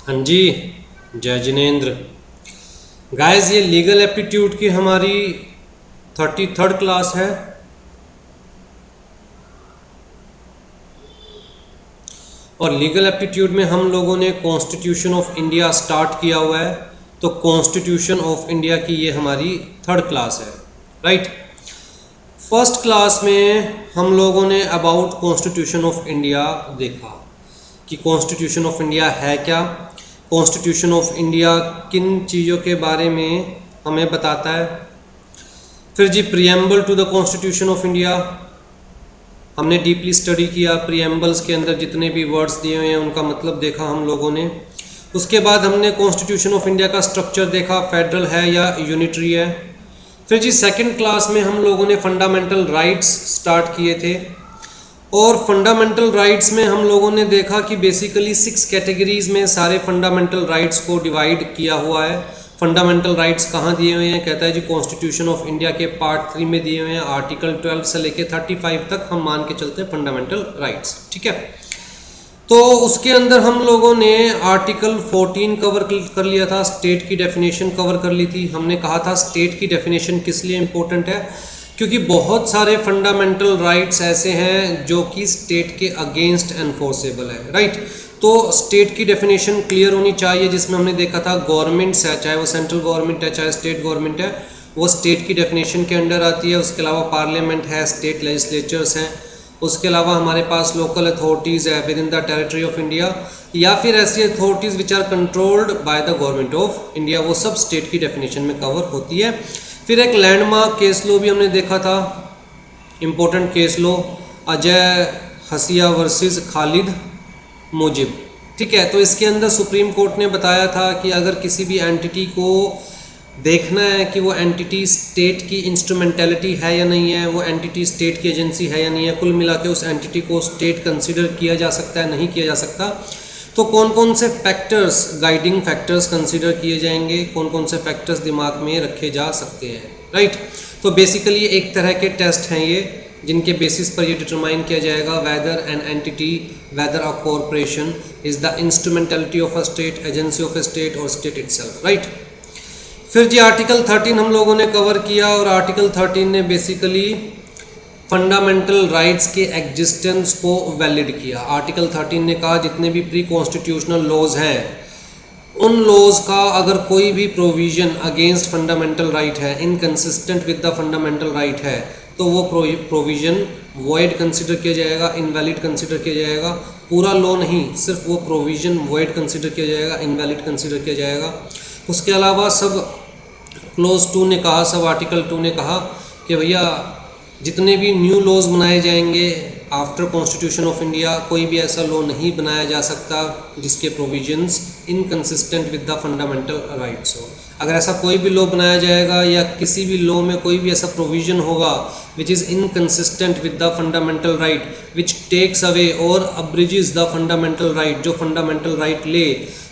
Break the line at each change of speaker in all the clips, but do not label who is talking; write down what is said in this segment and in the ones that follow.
हाँ जी, जय जिनेन्द्र। गाइस, ये लीगल एप्टीट्यूड की हमारी 33rd क्लास है। और लीगल एप्टीट्यूड में हम लोगों ने कॉन्स्टिट्यूशन ऑफ इंडिया स्टार्ट किया हुआ है। तो कॉन्स्टिट्यूशन ऑफ इंडिया की ये हमारी 3rd क्लास है, राइट। फर्स्ट क्लास में हम लोगों ने अबाउट कॉन्स्टिट्यूशन ऑफ इंडिया देखा कि कॉन्स्टिट्यूशन ऑफ इंडिया है क्या, कॉन्स्टिट्यूशन ऑफ इंडिया किन चीज़ों के बारे में हमें बताता है। फिर जी preamble to the constitution of India हमने डीपली स्टडी किया। प्रीएम्बल्स के अंदर जितने भी वर्ड्स दिए हुए हैं उनका मतलब देखा हम लोगों ने। उसके बाद हमने कॉन्स्टिट्यूशन ऑफ इंडिया का स्ट्रक्चर देखा, फेडरल है या यूनिटरी है। फिर जी सेकंड क्लास में हम लोगों ने फंडामेंटल राइट्स स्टार्ट किए थे। और फंडामेंटल राइट्स में हम लोगों ने देखा कि बेसिकली 6 कैटेगरीज में सारे फंडामेंटल राइट्स को डिवाइड किया हुआ है। फंडामेंटल राइट्स कहाँ दिए हुए हैं, कहता है जी कॉन्स्टिट्यूशन ऑफ इंडिया के पार्ट 3 में दिए हुए हैं। आर्टिकल 12 से लेके 35 तक हम मान के चलते हैं फंडामेंटल राइट्स, ठीक है। तो उसके अंदर हम लोगों ने आर्टिकल 14 कवर कर लिया था, स्टेट की डेफिनेशन कवर कर ली थी। हमने कहा था स्टेट की डेफिनेशन किस लिए इम्पोर्टेंट है, क्योंकि बहुत सारे फंडामेंटल राइट्स ऐसे हैं जो कि स्टेट के अगेंस्ट एनफोर्सेबल है, राइट। तो स्टेट की डेफिनेशन क्लियर होनी चाहिए, जिसमें हमने देखा था गवर्नमेंट्स है, चाहे वो सेंट्रल गवर्नमेंट है चाहे स्टेट गवर्नमेंट है, वो स्टेट की डेफिनेशन के अंडर आती है। उसके अलावा पार्लियामेंट है, स्टेट लेजिस्लेचर्स हैं, उसके अलावा हमारे पास लोकल अथॉरिटीज़ है within the territory of India, या फिर ऐसी authorities which are controlled by the government of India, वो सब स्टेट की डेफिनेशन में कवर होती है। फिर एक लैंडमार्क केस लॉ भी हमने देखा था, इम्पोर्टेंट केस लॉ अजय हसिया वर्सेस खालिद मुजिब, ठीक है। तो इसके अंदर सुप्रीम कोर्ट ने बताया था कि अगर किसी भी एंटिटी को देखना है कि वो एंटिटी स्टेट की इंस्ट्रूमेंटेलिटी है या नहीं है, वो एंटिटी स्टेट की एजेंसी है या नहीं है, कुल मिला के उस एंटिटी को स्टेट कंसिडर किया जा सकता है नहीं किया जा सकता, तो कौन कौन से फैक्टर्स, गाइडिंग फैक्टर्स कंसिडर किए जाएंगे, कौन कौन से फैक्टर्स दिमाग में रखे जा सकते हैं, राइट। तो बेसिकली एक तरह के टेस्ट हैं ये, जिनके बेसिस पर ये डिटरमाइन किया जाएगा whether an entity, whether a corporation is the instrumentality of a state, agency of a state और स्टेट इटसेल्फ, राइट। फिर जी आर्टिकल 13 हम लोगों ने कवर किया, और आर्टिकल 13 ने बेसिकली फंडामेंटल राइट्स के एग्जिस्टेंस को वैलिड किया। आर्टिकल 13 ने कहा जितने भी प्री कॉन्स्टिट्यूशनल लॉज हैं, उन लॉज का अगर कोई भी प्रोविजन अगेंस्ट फंडामेंटल राइट है, inconsistent with the fundamental right है, तो वो प्रोविजन वॉइड कंसिडर किया जाएगा, इनवैलिड कंसिडर किया जाएगा। पूरा लॉ नहीं, सिर्फ वो प्रोविजन वॉइड कंसिडर किया जाएगा, इनवैलिड कंसिडर किया जाएगा। उसके अलावा सब क्लोज 2 ने कहा, सब आर्टिकल 2 ने कहा कि भैया जितने भी न्यू लॉज बनाए जाएंगे आफ्टर कॉन्स्टिट्यूशन ऑफ इंडिया, कोई भी ऐसा लॉ नहीं बनाया जा सकता जिसके provisions inconsistent with the fundamental rights हो। अगर ऐसा कोई भी लॉ बनाया जाएगा या किसी भी लॉ में कोई भी ऐसा प्रोविजन होगा which is inconsistent with the fundamental right, which takes away और अब्रिजेस द फंडामेंटल राइट, जो फंडामेंटल राइट ले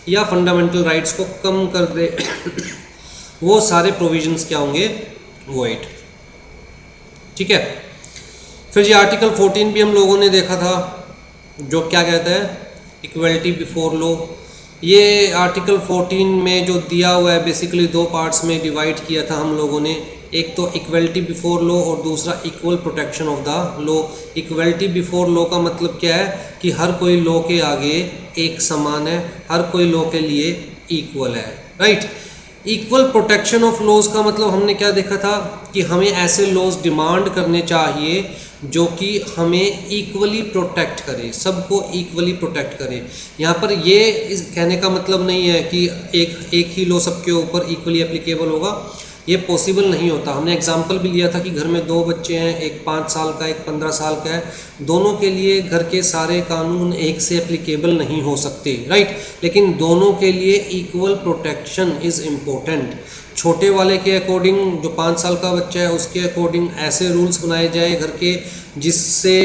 या फंडामेंटल राइट्स को कम कर दे वो सारे प्रोविजंस क्या होंगे, वॉइड, ठीक है। फिर ये आर्टिकल 14 भी हम लोगों ने देखा था, जो क्या कहता है, इक्वलिटी बिफोर लॉ। ये आर्टिकल 14 में जो दिया हुआ है बेसिकली 2 पार्ट्स में डिवाइड किया था हम लोगों ने, एक तो इक्वलिटी बिफोर लॉ और दूसरा equal protection of the law. Equality before law का मतलब क्या है कि हर कोई लॉ के आगे एक समान है, हर कोई लॉ के लिए इक्वल है, राइट। इक्वल प्रोटेक्शन ऑफ लॉज का मतलब हमने क्या देखा था कि हमें ऐसे लॉज डिमांड करने चाहिए जो कि हमें इक्वली प्रोटेक्ट करे, सबको इक्वली प्रोटेक्ट करे। यहाँ पर ये इस कहने का मतलब नहीं है कि एक ही लॉ सबके ऊपर इक्वली एप्लीकेबल होगा, ये पॉसिबल नहीं होता। हमने एग्जांपल भी लिया था कि घर में 2 बच्चे हैं, एक 5 साल का एक 15 साल का है, दोनों के लिए घर के सारे कानून एक से एप्लीकेबल नहीं हो सकते, राइट। लेकिन दोनों के लिए इक्वल प्रोटेक्शन इज़ इम्पोर्टेंट। छोटे वाले के अकॉर्डिंग, जो 5 साल का बच्चा है उसके अकॉर्डिंग ऐसे रूल्स बनाए जाए घर के जिससे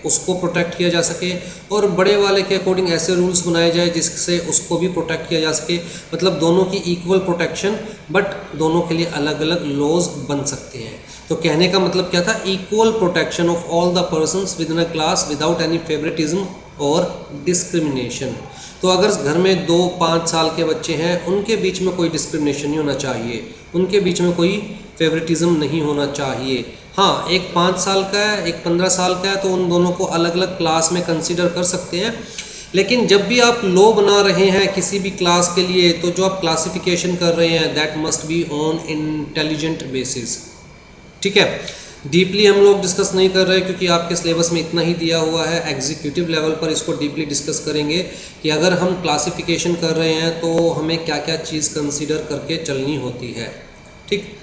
उसको प्रोटेक्ट किया जा सके, और बड़े वाले के अकॉर्डिंग ऐसे रूल्स बनाए जाए जिससे उसको भी प्रोटेक्ट किया जा सके। मतलब दोनों की इक्वल प्रोटेक्शन, बट दोनों के लिए अलग अलग लॉज बन सकते हैं। तो कहने का मतलब क्या था, equal protection of all the persons with in a class without any favouritism और डिस्क्रिमिनेशन। तो अगर घर में 2-5 साल के बच्चे हैं, उनके बीच में कोई डिस्क्रिमिनेशन नहीं होना चाहिए, उनके बीच में कोई फेवरेटिज्म नहीं होना चाहिए। हाँ, एक 5 साल का है, एक 15 साल का है, तो उन दोनों को अलग अलग क्लास में कंसीडर कर सकते हैं। लेकिन जब भी आप लो बना रहे हैं किसी भी क्लास के लिए, तो जो आप क्लासिफिकेशन कर रहे हैं that must be on intelligent basis. ठीक है, डीपली हम लोग डिस्कस नहीं कर रहे क्योंकि आपके सिलेबस में इतना ही दिया हुआ है। एग्जीक्यूटिव लेवल पर इसको डीपली डिस्कस करेंगे कि अगर हम क्लासिफिकेशन कर रहे हैं तो हमें क्या क्या चीज़ कंसीडर करके चलनी होती है। ठीक,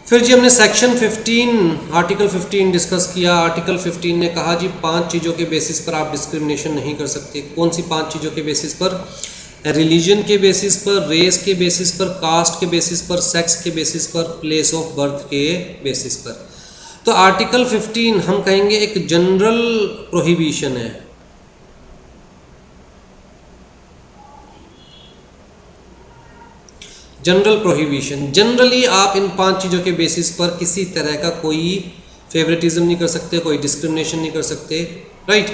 फिर जी हमने सेक्शन 15 आर्टिकल 15 डिस्कस किया। आर्टिकल 15 ने कहा जी 5 चीज़ों के बेसिस पर आप डिस्क्रिमिनेशन नहीं कर सकते। कौन सी 5 चीज़ों के बेसिस पर? रिलीजन के बेसिस पर, रेस के बेसिस पर, कास्ट के बेसिस पर, सेक्स के बेसिस पर, प्लेस ऑफ बर्थ के बेसिस पर। तो आर्टिकल 15 हम कहेंगे एक जनरल प्रोहिबिशन है। जनरल प्रोहिबिशन, जनरली आप इन 5 चीज़ों के बेसिस पर किसी तरह का कोई फेवरेटिज्म नहीं कर सकते, कोई डिस्क्रिमिनेशन नहीं कर सकते, राइट।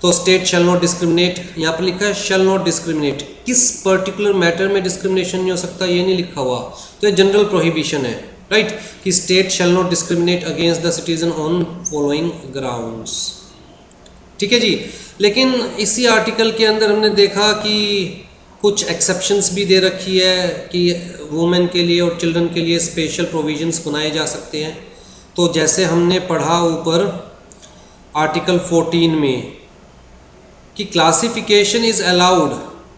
तो स्टेट शैल नॉट डिस्क्रिमिनेट, यहाँ पर लिखा है शैल नॉट डिस्क्रिमिनेट, किस पर्टिकुलर मैटर में डिस्क्रिमिनेशन नहीं हो सकता ये नहीं लिखा हुआ, तो ये जनरल प्रोहिबिशन है, राइट, कि state shall not discriminate against the citizen on following grounds. ठीक है जी। लेकिन इसी आर्टिकल के अंदर हमने देखा कि कुछ एक्सेप्शंस भी दे रखी है कि वुमेन के लिए और चिल्ड्रन के लिए स्पेशल प्रोविजंस बनाए जा सकते हैं। तो जैसे हमने पढ़ा ऊपर आर्टिकल 14 में कि classification is allowed,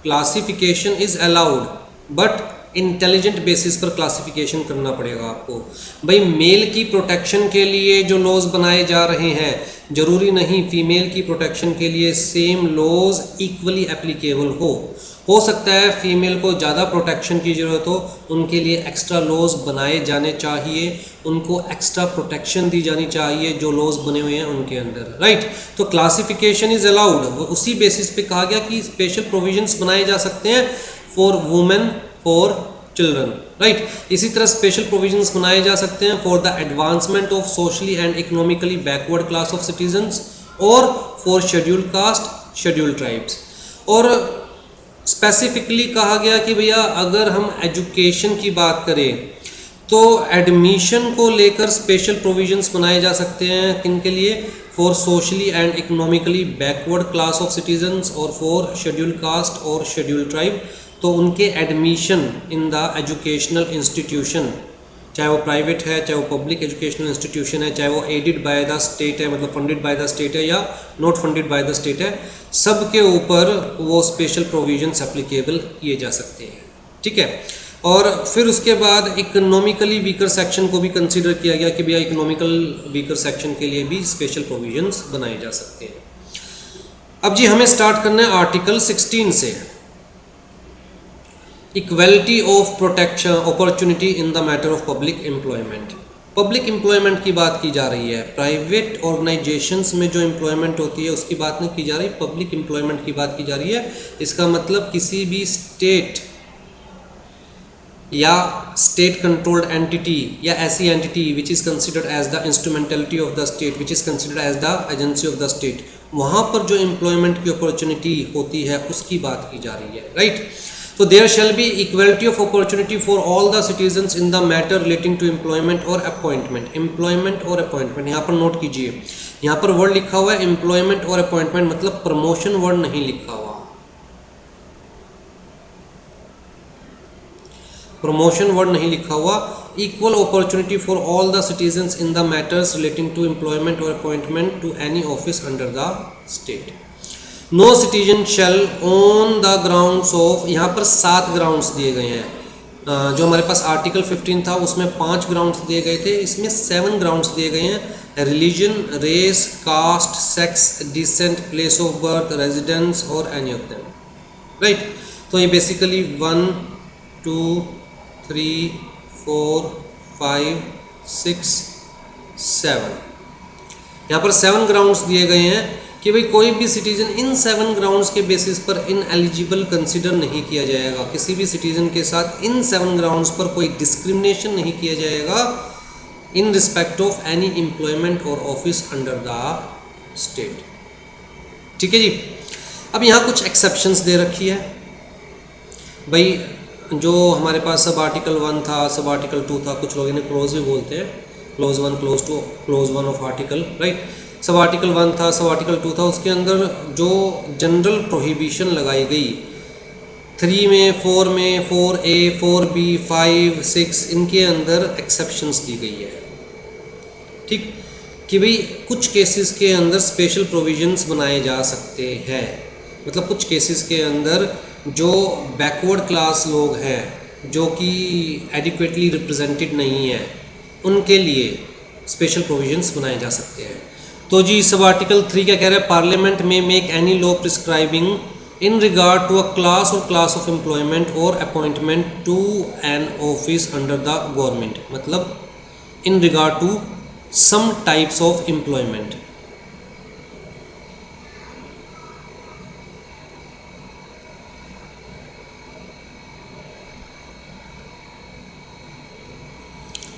classification is allowed but intelligent basis पर क्लासिफिकेशन करना पड़ेगा आपको। भाई मेल की प्रोटेक्शन के लिए जो लॉज बनाए जा रहे हैं, जरूरी नहीं फीमेल की प्रोटेक्शन के लिए सेम लॉज इक्वली एप्लीकेबल हो सकता है फीमेल को ज़्यादा प्रोटेक्शन की ज़रूरत हो, उनके लिए एक्स्ट्रा लॉज बनाए जाने चाहिए, उनको एक्स्ट्रा प्रोटेक्शन दी जानी चाहिए जो लॉज बने हुए हैं उनके अंदर, राइट। तो क्लासिफिकेशन इज़ अलाउड, उसी बेसिस पे कहा गया कि स्पेशल प्रोविजंस बनाए जा सकते हैं for women, for children, right. इसी तरह स्पेशल प्रोविजंस बनाए जा सकते हैं for the advancement of socially and economically backward class of citizens और for scheduled caste, scheduled tribes. और स्पेसिफिकली कहा गया कि भैया अगर हम एजुकेशन की बात करें तो एडमिशन को लेकर स्पेशल प्रोविजंस बनाए जा सकते हैं, किन के लिए? For socially and economically backward class of citizens और फॉर शेड्यूल्ड कास्ट और शेड्यूल्ड ट्राइब। तो उनके admission in the educational institution, चाहे वो प्राइवेट है, चाहे वो पब्लिक एजुकेशनल इंस्टीट्यूशन है, चाहे वो एडेड बाय द स्टेट है, मतलब फंडेड बाय द स्टेट है या not funded by the state है, सब के ऊपर वो स्पेशल प्रोविजंस एप्लीकेबल किए जा सकते हैं। ठीक है। और फिर उसके बाद इकोनॉमिकली वीकर सेक्शन को भी कंसीडर किया गया कि भैया इकोनॉमिकल वीकर सेक्शन के लिए भी स्पेशल प्रोविजंस बनाए जा सकते हैं। अब जी हमें स्टार्ट करना है आर्टिकल 16 से। Equality of protection opportunity in the matter of public employment. Public employment की बात की जा रही है, प्राइवेट ऑर्गेनाइजेशंस में जो एम्प्लॉयमेंट होती है उसकी बात नहीं की जा रही, पब्लिक एम्प्लॉयमेंट की बात की जा रही है। इसका मतलब किसी भी स्टेट या स्टेट कंट्रोल्ड एंटिटी या ऐसी entity which is considered as the instrumentality of the state, which is considered as the agency of the state, वहाँ पर जो एम्प्लॉयमेंट की अपॉर्चुनिटी होती है उसकी बात की जा रही है, राइट। तो there shall be equality of opportunity for all the citizens in the matter relating to employment और अपॉइंटमेंट। एम्प्लॉयमेंट और अपॉइंटमेंट यहाँ पर नोट कीजिए, यहाँ पर वर्ड लिखा हुआ है एम्प्लॉयमेंट और अपॉइंटमेंट, मतलब प्रमोशन वर्ड नहीं लिखा हुआ, प्रमोशन वर्ड नहीं लिखा हुआ। Equal opportunity for all the citizens in the matters relating to employment और appointment to any office under the state. No citizen shall on the grounds of, यहाँ पर 7 ग्राउंड्स दिए गए हैं। जो हमारे पास आर्टिकल 15 था उसमें 5 ग्राउंड्स दिए गए थे, इसमें 7 ग्राउंड्स दिए गए हैं। Religion, race, caste, sex, descent, place of birth, residence और एनी ऑफ देम, राइट। तो ये बेसिकली 1 2 3 4 5 6 7, यहाँ पर 7 ग्राउंड्स दिए गए हैं कि भाई कोई भी सिटीजन इन 7 ग्राउंड्स के बेसिस पर इनएलिजिबल कंसिडर नहीं किया जाएगा। किसी भी सिटीजन के साथ इन 7 ग्राउंड्स पर कोई डिस्क्रिमिनेशन नहीं किया जाएगा in respect of any employment और ऑफिस अंडर द स्टेट। ठीक है जी। अब यहाँ कुछ एक्सेप्शंस दे रखी है भाई, जो हमारे पास सब आर्टिकल 1 था, सब आर्टिकल 2 था, कुछ लोग इन्हें क्लोज भी बोलते हैं, close 1, close 2, close 1 of article, right. Sub article 1 था, सब आर्टिकल 2 था, उसके अंदर जो जनरल प्रोहिबिशन लगाई गई 3 में, 4 में, 4A, 4B, 5, 6, इनके अंदर एक्सेप्शंस दी गई है, ठीक, कि भाई कुछ केसेस के अंदर स्पेशल प्रोविजंस बनाए जा सकते हैं। मतलब कुछ केसेस के अंदर जो बैकवर्ड क्लास लोग हैं, जो कि एडिक्वेटली रिप्रेजेंटेड नहीं है, उनके लिए स्पेशल प्रोविजंस बनाए जा सकते हैं। तो जी सब आर्टिकल 3 क्या कह रहा है, पार्लियामेंट में make any law prescribing in regard to a class और क्लास ऑफ एम्प्लॉयमेंट और appointment to an office under the government, मतलब in regard to some types of employment।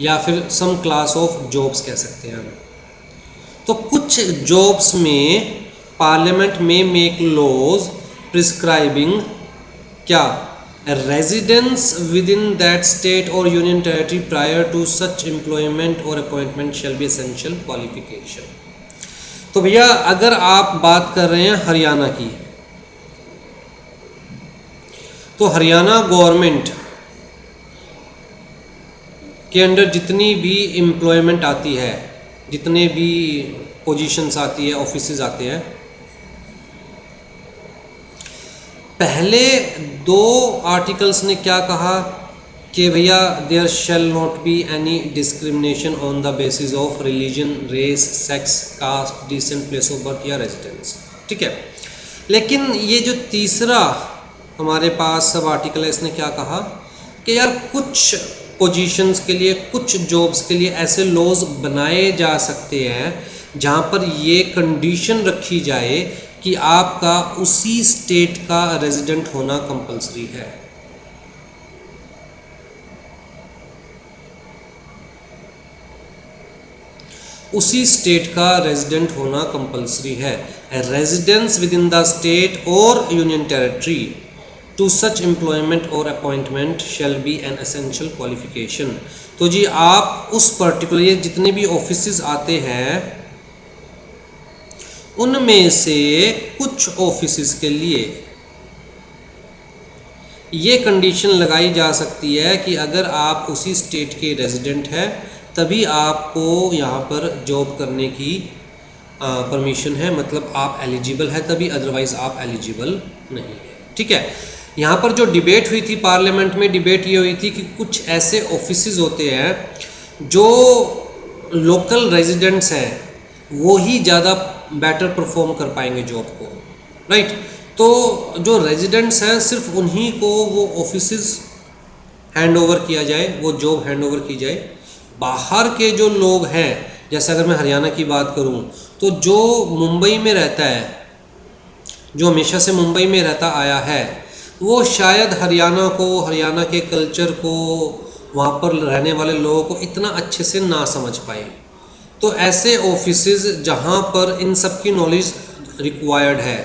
या फिर some class of jobs कह सकते हैं हम। तो कुछ जॉब्स में पार्लियामेंट में मेक लॉज प्रिस्क्राइबिंग क्या, residence within that state or union territory prior to such employment or appointment shall be essential qualification। तो भैया अगर आप बात कर रहे हैं हरियाणा की, तो हरियाणा गवर्नमेंट के अंडर जितनी भी एम्प्लॉयमेंट आती है, जितने भी पोजीशंस आती है, ऑफिसेज आते हैं, पहले 2 आर्टिकल्स ने क्या कहा कि भैया there shall not be any discrimination on the basis of religion, race, sex, caste, descent, place of birth या रेजिडेंस, ठीक है। लेकिन ये जो तीसरा हमारे पास सब आर्टिकल है, इसने क्या कहा कि यार कुछ पोजीशंस के लिए, कुछ जॉब्स के लिए ऐसे लॉज बनाए जा सकते हैं जहाँ पर ये कंडीशन रखी जाए कि आपका उसी स्टेट का रेजिडेंट होना कंपलसरी है। उसी स्टेट का रेजिडेंट होना कंपलसरी है। Residence within the state और union territory to such employment और appointment shall be an essential qualification. तो जी आप उस पर्टिकुलर, ये जितने भी ऑफिसेज आते हैं उनमें से कुछ ऑफिसेज के लिए ये कंडीशन लगाई जा सकती है कि अगर आप उसी स्टेट के रेजिडेंट हैं तभी आपको यहाँ पर जॉब करने की परमिशन है, मतलब आप एलिजिबल है तभी, अदरवाइज आप एलिजिबल नहीं है, ठीक है। यहाँ पर जो डिबेट हुई थी पार्लियामेंट में, डिबेट ये हुई थी कि कुछ ऐसे ऑफिसेज होते हैं जो लोकल रेजिडेंट्स हैं वो ही ज़्यादा बेटर परफॉर्म कर पाएंगे जॉब को, राइट। तो जो रेजिडेंट्स हैं सिर्फ उन्हीं को वो ऑफिसेज हैंड ओवर किया जाए, वो जॉब हैंड ओवर की जाए। बाहर के जो लोग हैं, जैसे अगर मैं हरियाणा की बात करूं, तो जो मुंबई में रहता है, जो हमेशा से मुंबई में रहता आया है, वो शायद हरियाणा को, हरियाणा के कल्चर को, वहाँ पर रहने वाले लोगों को इतना अच्छे से ना समझ पाए। तो ऐसे ऑफिसेज जहाँ पर इन सब की नॉलेज रिक्वायर्ड है,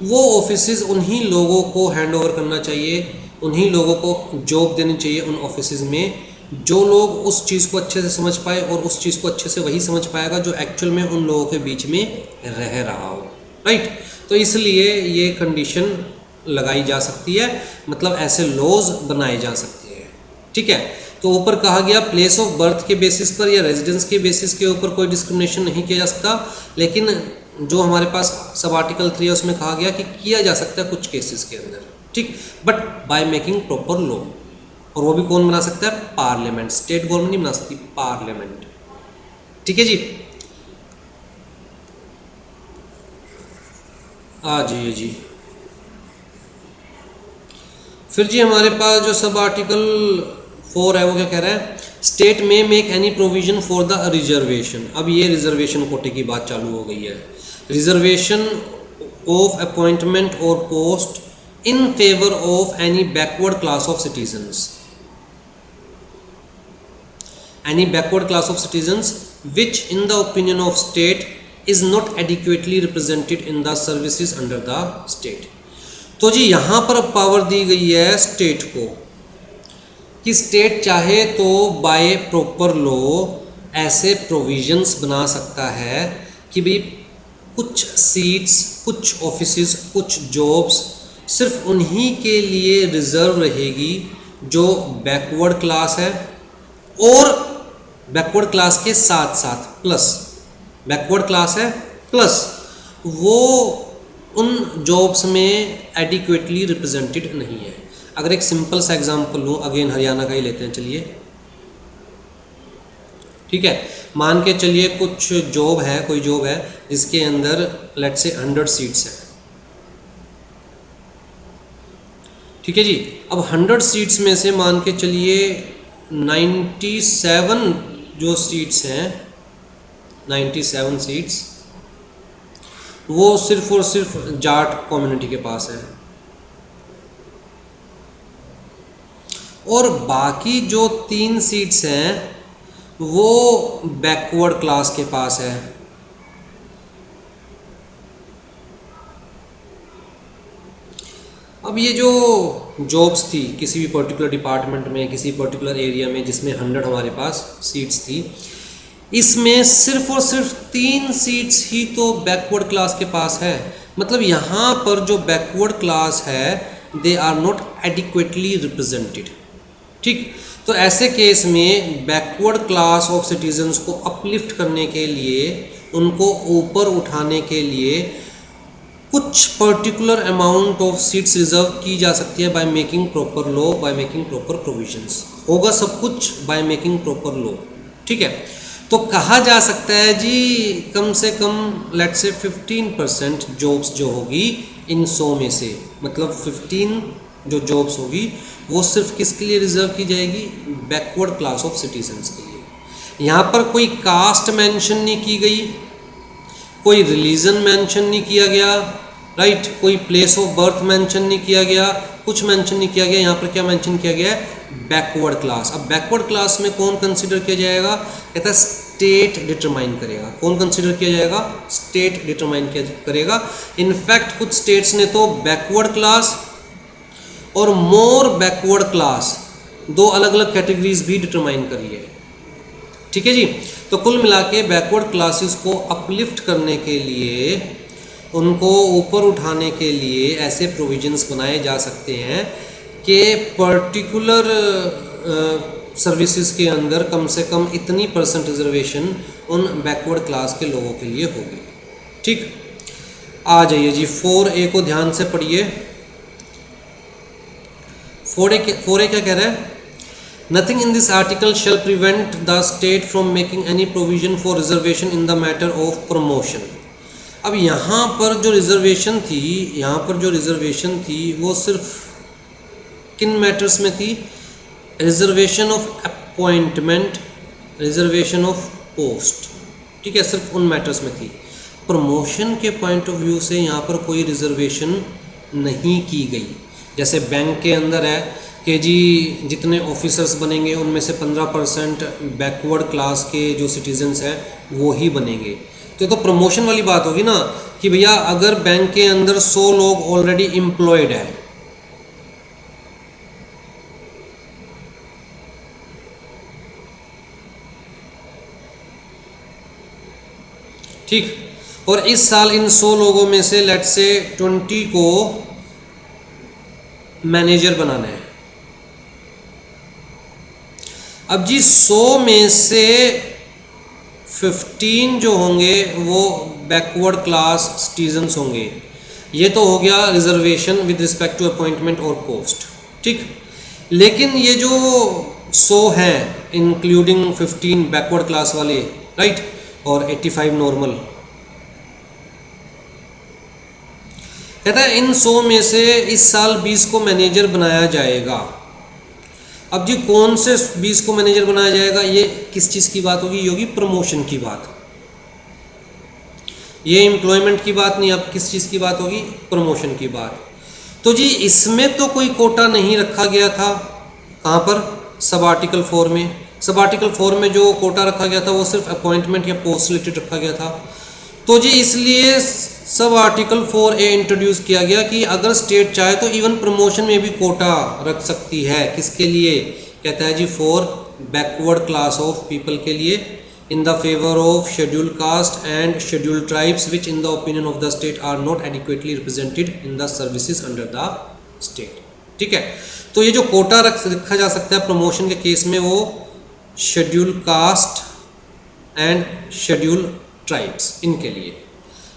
वो ऑफिसेज उन्हीं लोगों को हैंड ओवर करना चाहिए, उन्हीं लोगों को जॉब देनी चाहिए उन ऑफिसेज में, जो लोग उस चीज़ को अच्छे से समझ पाए, और उस चीज़ को अच्छे से वही समझ पाएगा जो एक्चुअल में उन लोगों के बीच में रह रहा हो, राइट। तो इसलिए ये कंडीशन लगाई जा सकती है, मतलब ऐसे लॉज बनाए जा सकते हैं, ठीक है। तो ऊपर कहा गया प्लेस ऑफ बर्थ के बेसिस पर या रेजिडेंस के बेसिस के ऊपर कोई डिस्क्रिमिनेशन नहीं किया जा सकता, लेकिन जो हमारे पास सब आर्टिकल 3 है उसमें कहा गया कि किया जा सकता है कुछ केसेस के अंदर, ठीक, but by making proper law. और वो भी कौन बना सकता है? पार्लियामेंट। स्टेट गवर्नमेंट नहीं बना सकती, पार्लियामेंट, ठीक है जी। आ जाइए जी। फिर जी हमारे पास जो सब आर्टिकल 4 है वो क्या कह रहा है, स्टेट में make any provision for the reservation. अब ये रिजर्वेशन कोटे की बात चालू हो गई है। रिजर्वेशन ऑफ अपॉइंटमेंट और post in favour of any backward class of citizens, any backward class of citizens which in the opinion of state is not adequately represented in the services under the state. तो जी यहाँ पर power दी गई है state को कि state चाहे तो by proper law ऐसे प्रोविजंस बना सकता है कि भाई कुछ सीट्स, कुछ ऑफिसेस, कुछ जॉब्स सिर्फ उन्हीं के लिए रिजर्व रहेगी जो बैकवर्ड क्लास है, और बैकवर्ड क्लास के साथ साथ प्लस बैकवर्ड क्लास है प्लस वो उन जॉब्स में एडिक्वेटली रिप्रेजेंटेड नहीं है। अगर एक सिंपल सा एग्जांपल लूँ, अगेन हरियाणा का ही लेते हैं, चलिए ठीक है। मान के चलिए कुछ जॉब है, कोई जॉब है जिसके अंदर लेट्स से 100 सीट्स हैं, ठीक है जी। अब 100 सीट्स में से मान के चलिए 97 जो सीट्स हैं, 97 सीट्स वो सिर्फ और सिर्फ जाट कम्युनिटी के पास है, और बाकी जो 3 सीट्स हैं वो बैकवर्ड क्लास के पास है। अब ये जो जॉब्स थी किसी भी पर्टिकुलर डिपार्टमेंट में, किसी पर्टिकुलर एरिया में जिसमें 100 हमारे पास सीट्स थी, इसमें सिर्फ और सिर्फ 3 सीट्स ही तो बैकवर्ड क्लास के पास है। मतलब यहाँ पर जो बैकवर्ड क्लास है they are not adequately represented, ठीक। तो ऐसे केस में बैकवर्ड क्लास ऑफ सिटीजन्स को अपलिफ्ट करने के लिए, उनको ऊपर उठाने के लिए कुछ particular amount of seats reserve की जा सकती है by making proper law, by making proper provisions. होगा सब कुछ बाय मेकिंग प्रॉपर लॉ, ठीक है। तो कहा जा सकता है जी कम से कम लेट्स से 15% जॉब्स जो होगी इन 100 में से, मतलब 15 जो जॉब्स होगी वो सिर्फ किसके लिए रिजर्व की जाएगी, बैकवर्ड क्लास ऑफ सिटीजन्स के लिए। यहाँ पर कोई कास्ट मेंशन नहीं की गई, कोई रिलीजन मेंशन नहीं किया गया, राइट, कोई प्लेस ऑफ बर्थ मेंशन नहीं किया गया, कुछ मेंशन नहीं किया गया। यहाँ पर क्या मेंशन किया गया है, बैकवर्ड क्लास। अब बैकवर्ड क्लास में कौन कंसिडर किया जाएगा, कहता है स्टेट डिटरमाइन करेगा। कौन कंसिडर किया जाएगा, स्टेट डिटरमाइन करेगा। इनफैक्ट कुछ स्टेट्स ने तो बैकवर्ड क्लास और मोर बैकवर्ड क्लास 2 अलग अलग कैटेगरीज भी डिटरमाइन करी है, ठीक है जी। तो कुल मिला के बैकवर्ड क्लासेस को अपलिफ्ट करने के लिए, उनको ऊपर उठाने के लिए ऐसे प्रोविजंस बनाए जा सकते हैं कि पर्टिकुलर सर्विसेज के अंदर कम से कम इतनी % रिजर्वेशन उन बैकवर्ड क्लास के लोगों के लिए होगी, ठीक। आ जाइए जी 4A को ध्यान से पढ़िए। 4A क्या कह रहा है, nothing in this article shall prevent the state from making any provision for reservation in the matter of promotion. अब यहाँ पर जो रिजर्वेशन थी, वो सिर्फ किन मैटर्स में थी, reservation of appointment, reservation of post, ठीक है, सिर्फ उन मैटर्स में थी। प्रमोशन के पॉइंट ऑफ व्यू से यहाँ पर कोई रिजर्वेशन नहीं की गई। जैसे बैंक के अंदर है कि जी जितने ऑफिसर्स बनेंगे उनमें से 15% बैकवर्ड क्लास के जो सिटीजन्स हैं वो ही बनेंगे। तो प्रमोशन वाली बात होगी ना कि भैया अगर बैंक के अंदर 100 लोग ऑलरेडी एम्प्लॉयड है, ठीक, और इस साल इन 100 लोगों में से लेट्स से 20 को मैनेजर बनाना है। अब जी 100 में से 15 जो होंगे वो बैकवर्ड क्लास सिटीजन्स होंगे। ये तो हो गया reservation with respect to appointment और पोस्ट, ठीक। लेकिन ये जो 100 हैं इंक्लूडिंग 15 बैकवर्ड क्लास वाले, राइट, और 85 नॉर्मल, कहता है इन 100 में से इस साल 20 को मैनेजर बनाया जाएगा। अब जी कौन से 20 को मैनेजर बनाया जाएगा, ये किस चीज़ की बात होगी, ये होगी प्रमोशन की बात। ये एम्प्लॉयमेंट की बात नहीं, अब किस चीज़ की बात होगी, प्रमोशन की बात। तो जी इसमें तो कोई कोटा नहीं रखा गया था, कहाँ पर, सब आर्टिकल 4 में। सब आर्टिकल 4 में जो कोटा रखा गया था वो सिर्फ अपॉइंटमेंट या पोस्ट रिलेटेड रखा गया था। तो जी इसलिए सब आर्टिकल 4A इंट्रोड्यूस किया गया कि अगर स्टेट चाहे तो इवन प्रमोशन में भी कोटा रख सकती है। किसके लिए? कहता है जी for backward class of people के लिए, in the favour of schedule caste and schedule tribes which in the opinion of the state are not adequately represented in the services under the state. ठीक है, तो ये जो कोटा रखा जा सकता है प्रमोशन के केस में वो schedule caste and schedule tribes इनके लिए।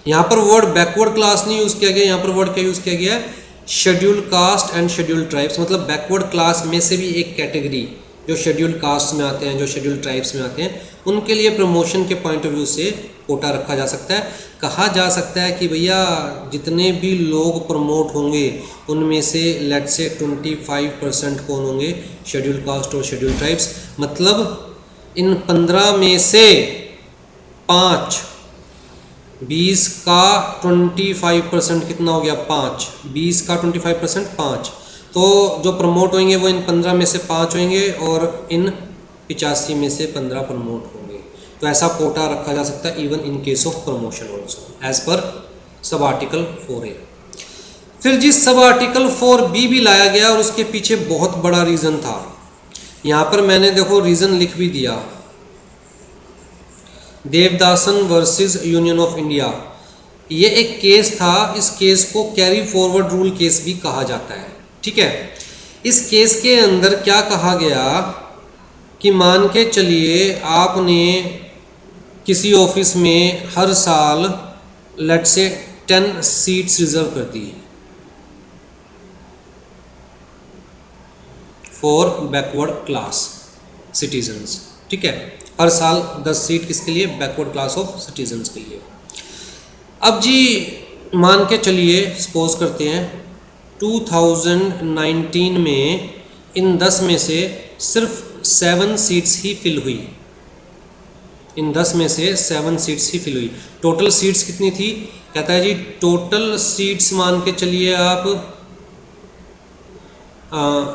यहाँ पर वर्ड बैकवर्ड क्लास नहीं यूज़ किया गया, यहाँ पर वर्ड क्या यूज़ किया गया है? Schedule caste and schedule tribes. मतलब बैकवर्ड क्लास में से भी एक कैटेगरी जो शेड्यूल कास्ट में आते हैं, जो शेड्यूल ट्राइब्स में आते हैं, उनके लिए प्रमोशन के पॉइंट ऑफ व्यू से कोटा रखा जा सकता है। कहा जा सकता है कि भैया जितने भी लोग प्रमोट होंगे उनमें से लेट से 25% कौन होंगे? शेड्यूल कास्ट और शेड्यूल ट्राइब्स। मतलब इन 15 में से 5, 20 का 25% कितना हो गया? 5। 20 का 25% 5। तो जो प्रमोट होंगे वो इन 15 में से 5 होंगे और इन 85 में से 15 प्रमोट होंगे। तो ऐसा कोटा रखा जा सकता है even in case of promotion also as per sub article 4A। फिर जिस सब आर्टिकल 4B भी लाया गया और उसके पीछे बहुत बड़ा रीज़न था। यहाँ पर मैंने देखो रीज़न लिख भी दिया, Devadasan versus union of India. ये एक केस था, इस केस को कैरी फॉरवर्ड रूल केस भी कहा जाता है। ठीक है, इस केस के अंदर क्या कहा गया कि मान के चलिए आपने किसी ऑफिस में हर साल लेट से 10 सीट्स रिजर्व कर दी फॉर बैकवर्ड क्लास सिटीजन्स। ठीक है, हर साल 10 सीट किसके लिए? बैकवर्ड क्लास ऑफ सिटीजन्स के लिए। अब जी मान के चलिए सपोज करते हैं 2019 में इन 10 में से सिर्फ 7 सीट्स ही फिल हुई। इन 10 में से 7 सीट्स ही फिल हुई। टोटल सीट्स कितनी थी? कहता है जी टोटल सीट्स मान के चलिए आप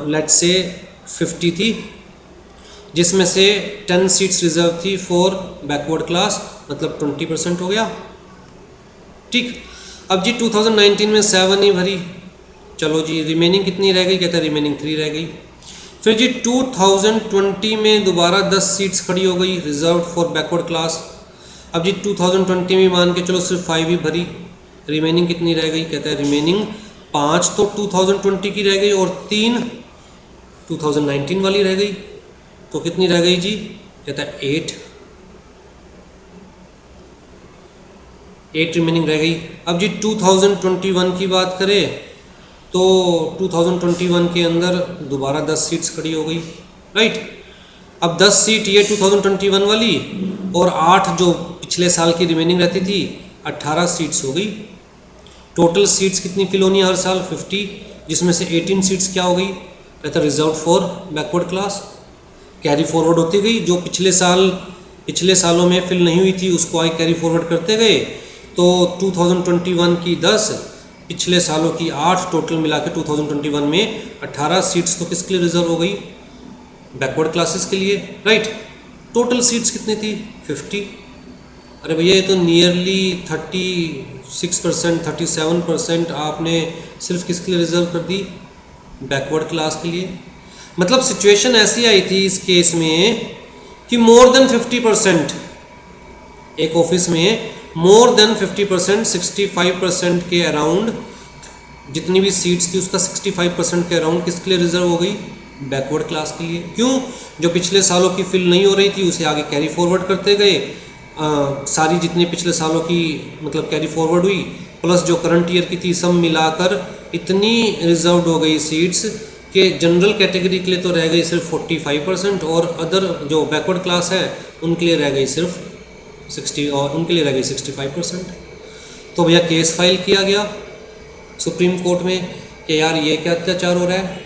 लेट से 50 थी, जिसमें से 10 सीट्स रिजर्व थी फॉर बैकवर्ड क्लास, मतलब 20% हो गया। ठीक, अब जी 2019 में 7 ही भरी, चलो जी रिमेनिंग कितनी रह गई? कहता है रिमेनिंग 3 रह गई। फिर जी 2020 में दोबारा 10 सीट्स खड़ी हो गई रिजर्व फॉर बैकवर्ड क्लास। अब जी 2020 में मान के चलो सिर्फ 5 ही भरी, रिमेनिंग कितनी रह गई? कहता है रिमेनिंग 5 तो 2020 की रह गई और 3 2019 वाली रह गई, तो कितनी रह गई जी? कहता है 8 रिमेनिंग रह गई। अब जी 2021 की बात करें तो 2021 के अंदर दोबारा 10 सीट्स खड़ी हो गई, राइट। अब 10 सीट ये 2021 वाली और 8 जो पिछले साल की रिमेनिंग रहती थी 18 सीट्स हो गई। टोटल सीट्स कितनी फिल होनी है हर साल? 50, जिसमें से 18 सीट्स क्या हो गई? कहता है reserve for backward class. Carry forward होती गई, जो पिछले सालों में फिल नहीं हुई थी उसको आगे कैरी फॉरवर्ड करते गए। तो 2021 की 10, पिछले सालों की 8, टोटल मिला के 2021 में 18 सीट्स तो किसके लिए रिजर्व हो गई? बैकवर्ड क्लासेस के लिए, राइट। टोटल सीट्स कितनी थी? 50। अरे भैया ये तो नियरली 36%, 37% आपने सिर्फ किसके लिए रिजर्व कर दी? बैकवर्ड क्लास के लिए। मतलब सिचुएशन ऐसी आई थी इस केस में कि मोर देन 50%, एक ऑफिस में मोर देन 50%, 65% के अराउंड जितनी भी सीट्स थी उसका 65% के अराउंड किसके लिए रिजर्व हो गई? बैकवर्ड क्लास के लिए। क्यों? जो पिछले सालों की फिल नहीं हो रही थी उसे आगे कैरी फॉरवर्ड करते गए। सारी जितनी पिछले सालों की मतलब कैरी फॉरवर्ड हुई प्लस जो करंट ईयर की थी सब मिलाकर इतनी रिजर्व्ड हो गई सीट्स कि जनरल कैटेगरी के लिए तो रह गई सिर्फ 45% और अदर जो बैकवर्ड क्लास है उनके लिए रह गई सिर्फ 60 और उनके लिए रह गई 65%। तो भैया केस फाइल किया गया सुप्रीम कोर्ट में कि यार ये क्या अत्याचार हो रहा है,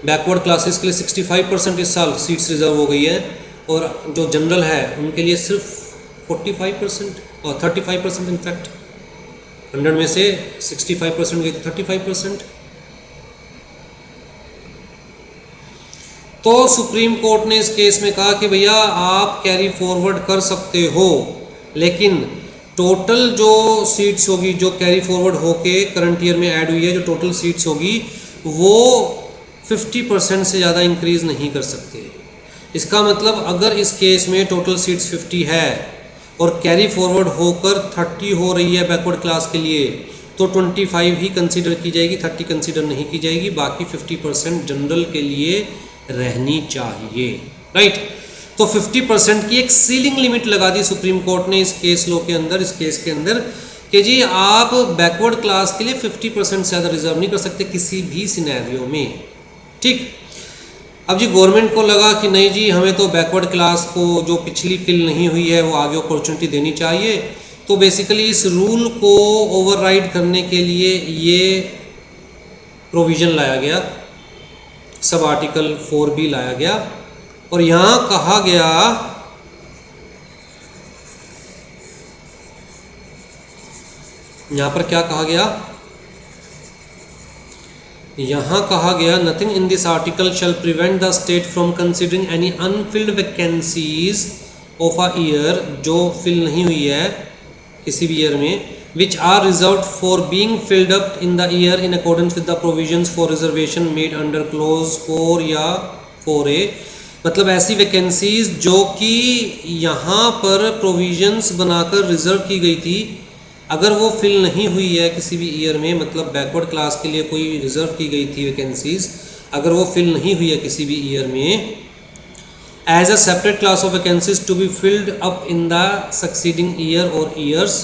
बैकवर्ड क्लासेस के लिए 65% इस साल सीट्स रिजर्व हो गई है और जो जनरल है उनके लिए सिर्फ 45% और 35% इनफैक्ट 100 में से 65% गई तो 35%। तो सुप्रीम कोर्ट ने इस केस में कहा कि भैया आप कैरी फॉरवर्ड कर सकते हो लेकिन टोटल जो सीट्स होगी जो कैरी फॉरवर्ड होके करंट ईयर में ऐड हुई है, जो टोटल सीट्स होगी वो 50% से ज़्यादा इंक्रीज़ नहीं कर सकते। इसका मतलब अगर इस केस में टोटल सीट्स 50 है और कैरी फॉरवर्ड होकर 30 हो रही है बैकवर्ड क्लास के लिए, तो 25 ही कंसीडर की जाएगी, 30 कंसीडर नहीं की जाएगी, बाकी 50% जनरल के लिए रहनी चाहिए, राइट। तो 50% की एक सीलिंग लिमिट लगा दी सुप्रीम कोर्ट ने इस केस लॉ के अंदर, इस केस के अंदर, कि जी आप बैकवर्ड क्लास के लिए 50% से ज़्यादा रिजर्व नहीं कर सकते किसी भी सिनेरियो में, ठीक। अब जी गवर्नमेंट को लगा कि नहीं जी हमें तो बैकवर्ड क्लास को जो पिछली फिल नहीं हुई है वो आगे अपॉर्चुनिटी देनी चाहिए, तो बेसिकली इस रूल को ओवरराइड करने के लिए ये प्रोविज़न लाया गया, सब आर्टिकल 4B लाया गया और यहाँ कहा गया यहाँ पर क्या कहा गया, यहाँ कहा गया nothing in this article shall prevent the state from considering any unfilled vacancies of a year, जो फिल नहीं हुई है किसी भी ईयर में, which are reserved for being filled up in the year in accordance with the provisions for reservation made under clause 4 या 4A। मतलब ऐसी वैकेंसीज जो कि यहाँ पर प्रोविजंस बनाकर रिजर्व की गई थी, अगर वो फिल नहीं हुई है किसी भी ईयर में, मतलब बैकवर्ड क्लास के लिए कोई रिजर्व की गई थी वैकेंसीज, अगर वो फिल नहीं हुई है किसी भी ईयर में, as a separate class of vacancies to be filled up in the succeeding year और ईयर्स,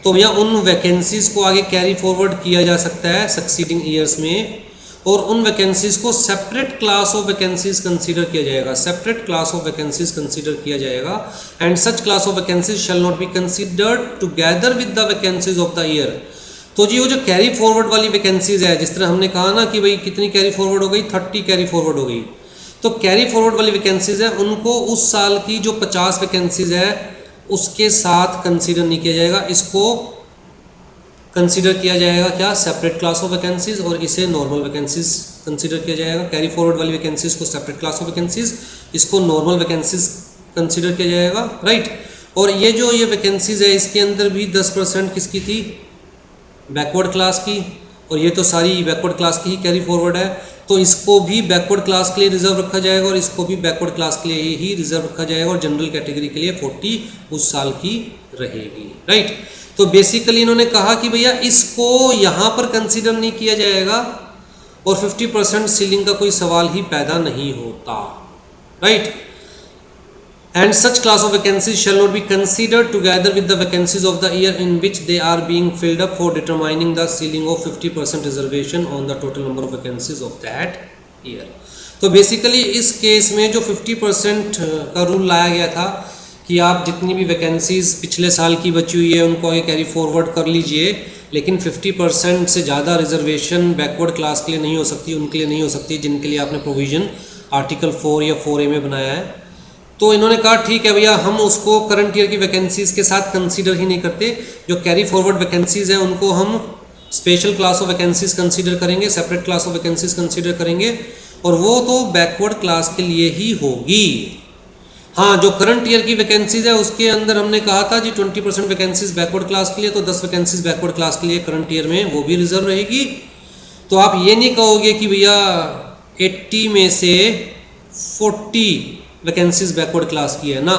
तो भैया उन वैकेंसीज को आगे कैरी फॉरवर्ड किया जा सकता है सक्सीडिंग ईयर्स में, और उन वैकेंसीज को separate class of vacancies consider किया जाएगा, separate class of vacancies consider किया जाएगा, and such class of vacancies shall not be considered together with the vacancies of the year. तो जी वो जो कैरी फॉरवर्ड वाली वैकेंसीज है, जिस तरह हमने कहा ना कि भाई कितनी कैरी फॉरवर्ड हो गई, 30 कैरी फॉरवर्ड हो गई, तो कैरी फॉरवर्ड वाली वैकेंसीज है उनको उस साल की जो 50 वैकेंसीज है उसके साथ कंसीडर नहीं किया जाएगा, इसको कंसीडर किया जाएगा क्या, सेपरेट क्लास ऑफ वैकेंसीज, और इसे नॉर्मल वैकेंसीज कंसीडर किया जाएगा। कैरी फॉरवर्ड वाली वैकेंसीज को सेपरेट क्लास ऑफ वैकेंसीज, इसको नॉर्मल वैकेंसीज कंसीडर किया जाएगा, राइट। और ये जो ये वैकेंसीज है इसके अंदर भी 10% किसकी थी, बैकवर्ड क्लास की, और ये तो सारी बैकवर्ड क्लास की ही कैरी फॉरवर्ड है, तो इसको भी बैकवर्ड क्लास के लिए रिजर्व रखा जाएगा और इसको भी बैकवर्ड क्लास के लिए ही रिजर्व रखा जाएगा, और जनरल कैटेगरी के लिए 40 उस साल की रहेगी, राइट। तो बेसिकली इन्होंने कहा कि भैया इसको यहाँ पर कंसीडर नहीं किया जाएगा और 50% सीलिंग का कोई सवाल ही पैदा नहीं होता, right. And such class of vacancies shall not be considered together with the vacancies of the year in which they are being filled up for determining the ceiling of 50% reservation on the total number of vacancies of that year. तो basically इस case में जो 50% का rule लाया गया था कि आप जितनी भी वैकेंसीज पिछले साल की बची हुई है उनको आगे कैरी फॉरवर्ड कर लीजिए, लेकिन 50% से ज़्यादा रिजर्वेशन बैकवर्ड क्लास के लिए नहीं हो सकती, उनके लिए नहीं हो सकती जिनके लिए आपने प्रोविज़न आर्टिकल 4 या 4A में बनाया है। तो इन्होंने कहा ठीक है भैया हम उसको करंट ईयर की वैकेंसीज़ के साथ कंसीडर ही नहीं करते, जो कैरी फॉरवर्ड वैकेंसीज़ हैं उनको हम special class of vacancies consider करेंगे, separate class of vacancies consider करेंगे, और वो तो बैकवर्ड क्लास के लिए ही होगी। हाँ, जो करंट ईयर की वैकेंसीज है उसके अंदर हमने कहा था जी 20% वैकेंसीज बैकवर्ड क्लास के लिए, तो 10 वैकेंसीज बैकवर्ड क्लास के लिए करंट ईयर में वो भी रिजर्व रहेगी। तो आप ये नहीं कहोगे कि भैया 80 में से 40 वैकेंसीज बैकवर्ड क्लास की है ना,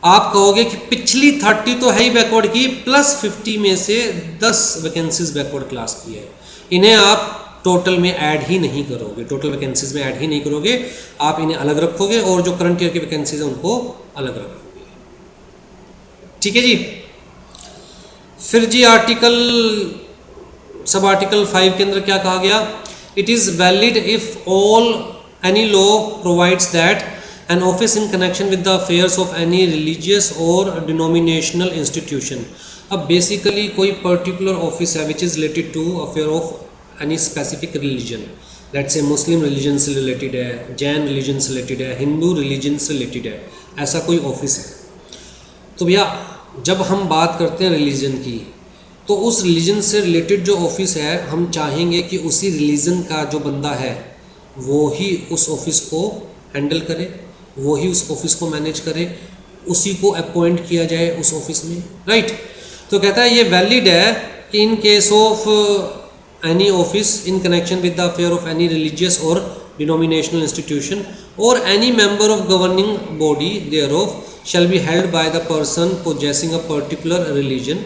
आप कहोगे कि पिछली 30 तो है ही बैकवर्ड की, प्लस 50 में से 10 वैकेंसीज बैकवर्ड क्लास की है, इन्हें आप टोटल में ऐड ही नहीं करोगे, टोटल वैकेंसीज में ऐड ही नहीं करोगे, आप इन्हें अलग रखोगे और जो करंट ईयर की वैकेंसीज है उनको अलग रखोगे, ठीक है जी। फिर जी सब आर्टिकल 5 के अंदर क्या कहा गया, it is valid if all any law provides that an office in connection with the affairs of any religious और डिनोमिनेशनल इंस्टीट्यूशन। अब बेसिकली कोई पर्टिकुलर ऑफिस है which is related to affair of any specific religion, let's say Muslim religion से related है, Jain religion से related है, Hindu religion से related है, ऐसा कोई ऑफिस है। तो भैया जब हम बात करते हैं रिलीजन की, तो उस रिलीजन से रिलेटेड जो ऑफिस है हम चाहेंगे कि उसी रिलीजन का जो बंदा है वो ही उस ऑफिस को हैंडल करे, वो ही उस ऑफिस को मैनेज करे, उसी को अपॉइंट किया जाए उस ऑफिस में, राइट। तो कहता है ये वैलिड है कि in case of any office in connection with the affair of any religious और डिनोमिनेशनल इंस्टीट्यूशन और any member of governing body thereof shall be held by the person possessing a particular religion।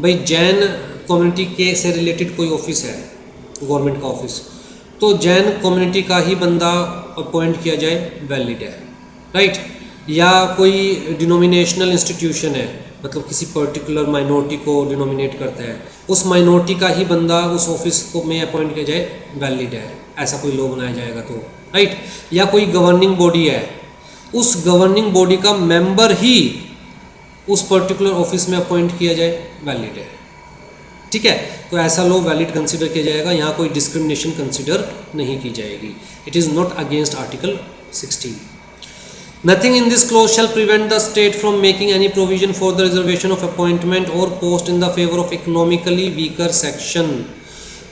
भाई Jain community के से related कोई office है, government का office, तो Jain community का ही बंदा अपॉइंट किया जाए, वैलिड है, राइट। या कोई डिनोमिनेशनल इंस्टीट्यूशन है, मतलब किसी पर्टिकुलर माइनॉरिटी को डिनोमिनेट करता है, उस माइनॉरिटी का ही बंदा उस ऑफिस को में अपॉइंट किया जाए, वैलिड है, ऐसा कोई लॉ बनाया जाएगा तो, राइट। या कोई गवर्निंग बॉडी है, उस गवर्निंग बॉडी का मेंबर ही उस पर्टिकुलर ऑफिस में अपॉइंट किया जाए, वैलिड है, ठीक है। तो ऐसा लॉ वैलिड कंसीडर किया जाएगा, यहाँ कोई डिस्क्रिमिनेशन कंसीडर नहीं की जाएगी। It is not against article 16। Nothing in this clause shall prevent the state from making any provision for the reservation of appointment और post in the favour of economically weaker section.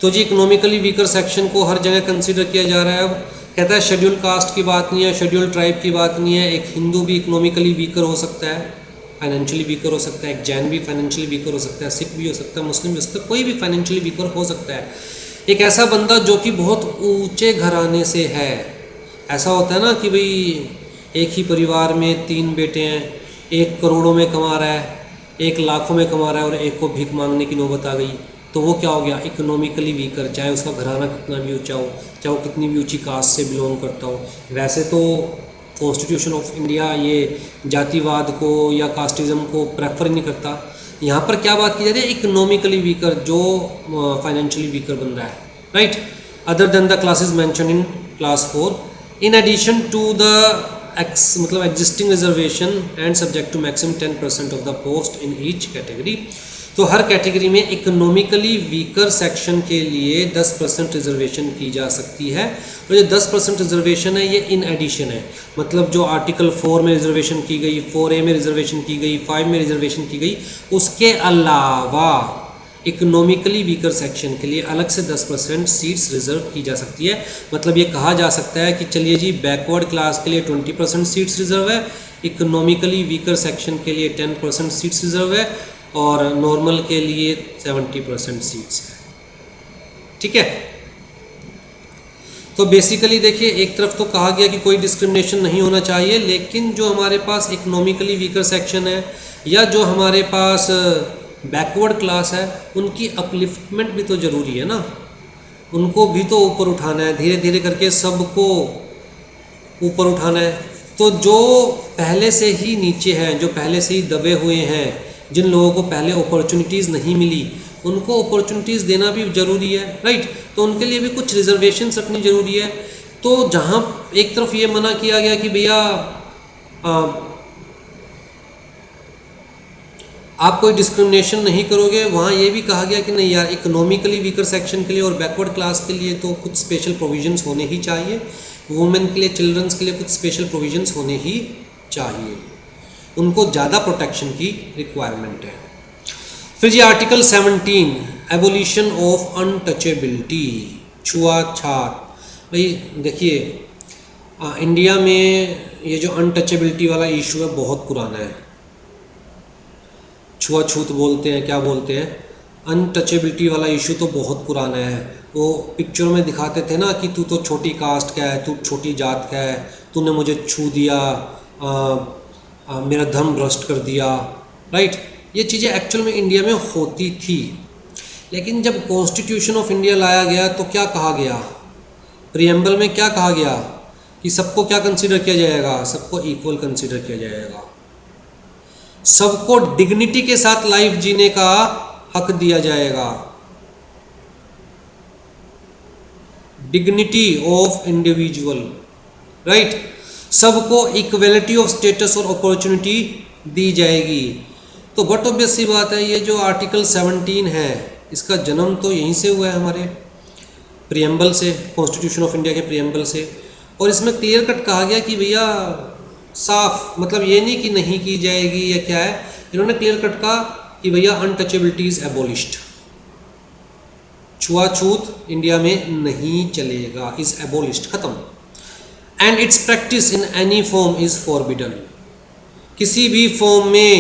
तो जी economically weaker section को हर जगह consider किया जा रहा है। अब कहता है शेड्यूल कास्ट की बात नहीं है, शेड्यूल ट्राइब की बात नहीं है, एक हिंदू भी इकोनॉमिकली वीकर हो सकता है, फाइनेंशियली वीकर हो सकता है, एक जैन भी फाइनेंशियली वीकर हो सकता है, सिख भी हो सकता है, मुस्लिम भी हो सकता है, कोई भी फाइनेंशियली वीकर हो सकता है। एक ऐसा बंदा जो कि बहुत ऊंचे घराने से है, ऐसा होता है ना कि भाई एक ही परिवार में 3 बेटे हैं, एक करोड़ों में कमा रहा है, एक लाखों में कमा रहा है और एक को भीख मांगने की नौबत आ गई, तो वो क्या हो गया, इकोनॉमिकली वीकर, चाहे उसका घराना कितना भी ऊंचा हो, चाहे वो कितनी भी ऊंची कास्ट से बिलोंग करता हो। वैसे तो कॉन्स्टिट्यूशन ऑफ इंडिया ये जातिवाद को या कास्टिज़म को प्रेफर नहीं करता। यहाँ पर क्या बात की जा रही है, इकोनॉमिकली वीकर, जो फाइनेंशियली वीकर बन रहा है, right, other than the classes mention in class 4 in addition to the मतलब existing reservation and subject to maximum 10% of the post in each category. तो हर कैटेगरी में इकोनॉमिकली वीकर सेक्शन के लिए 10% रिजर्वेशन की जा सकती है। और ये 10% रिजर्वेशन है, ये इन एडिशन है, मतलब जो आर्टिकल 4 में रिजर्वेशन की गई, 4A में रिजर्वेशन की गई, 5 में रिजर्वेशन की गई, उसके अलावा इकोनॉमिकली वीकर सेक्शन के लिए अलग से 10% सीट्स रिजर्व की जा सकती है। मतलब ये कहा जा सकता है कि चलिए जी बैकवर्ड क्लास के लिए 20% सीट्स रिजर्व है, इकोनॉमिकली वीकर सेक्शन के लिए 10% सीट्स रिजर्व है और नॉर्मल के लिए 70% सीट्स है, ठीक है। तो बेसिकली देखिए, एक तरफ तो कहा गया कि कोई डिस्क्रिमिनेशन नहीं होना चाहिए, लेकिन जो हमारे पास इकोनॉमिकली वीकर सेक्शन है या जो हमारे पास बैकवर्ड क्लास है, उनकी अपलिफ्टमेंट भी तो ज़रूरी है ना, उनको भी तो ऊपर उठाना है, धीरे धीरे करके सबको ऊपर उठाना है। तो जो पहले से ही नीचे हैं, जो पहले से ही दबे हुए हैं, जिन लोगों को पहले अपॉर्चुनिटीज़ नहीं मिली, उनको अपॉर्चुनिटीज़ देना भी ज़रूरी है, राइट। तो उनके लिए भी कुछ रिजर्वेशंस रखनी ज़रूरी है। तो जहाँ एक तरफ ये मना किया गया कि भैया आप कोई डिस्क्रिमिनेशन नहीं करोगे, वहाँ ये भी कहा गया कि नहीं यार, इकोनॉमिकली वीकर सेक्शन के लिए और बैकवर्ड क्लास के लिए तो कुछ स्पेशल प्रोविजंस होने ही चाहिए, वुमेन के लिए, चिल्ड्रंस के लिए कुछ स्पेशल प्रोविजंस होने ही चाहिए, उनको ज़्यादा प्रोटेक्शन की रिक्वायरमेंट है। फिर जी आर्टिकल 17 एबोलिशन ऑफ अनटचेबिलिटी, छुआछात। भाई देखिए, इंडिया में ये जो अनटचेबिलिटी वाला इशू है बहुत पुराना है। छुआछूत बोलते हैं, क्या बोलते हैं, अनटचेबिलिटी वाला इशू तो बहुत पुराना है। वो पिक्चर में दिखाते थे ना कि तू तो छोटी कास्ट का है, तू छोटी जात का है, तूने मुझे छू दिया, मेरा धर्म भ्रष्ट कर दिया, राइट। ये चीज़ें एक्चुअल में इंडिया में होती थी, लेकिन जब कॉन्स्टिट्यूशन ऑफ इंडिया लाया गया तो क्या कहा गया, प्रीएम्बल में क्या कहा गया कि सबको क्या कंसीडर किया जाएगा, सबको इक्वल कंसीडर किया जाएगा, सबको डिग्निटी के साथ लाइफ जीने का हक दिया जाएगा, डिग्निटी ऑफ इंडिविजुअल, राइट। सबको इक्वलिटी ऑफ स्टेटस और अपॉर्चुनिटी दी जाएगी। तो बट ऑब्वियस सी बात है, ये जो आर्टिकल 17 है, इसका जन्म तो यहीं से हुआ है, हमारे प्रीएम्बल से, कॉन्स्टिट्यूशन ऑफ इंडिया के प्रीएम्बल से। और इसमें क्लियर कट कहा गया कि भैया साफ, मतलब ये नहीं कि नहीं की जाएगी या क्या है, इन्होंने क्लियर कट कहा कि भैया अनटचेबिलिटी इज एबोलिश्ड, छुआछूत इंडिया में नहीं चलेगा, इज एबोलिश्ड, खत्म। And it's practice in any form is forbidden. किसी भी फॉर्म में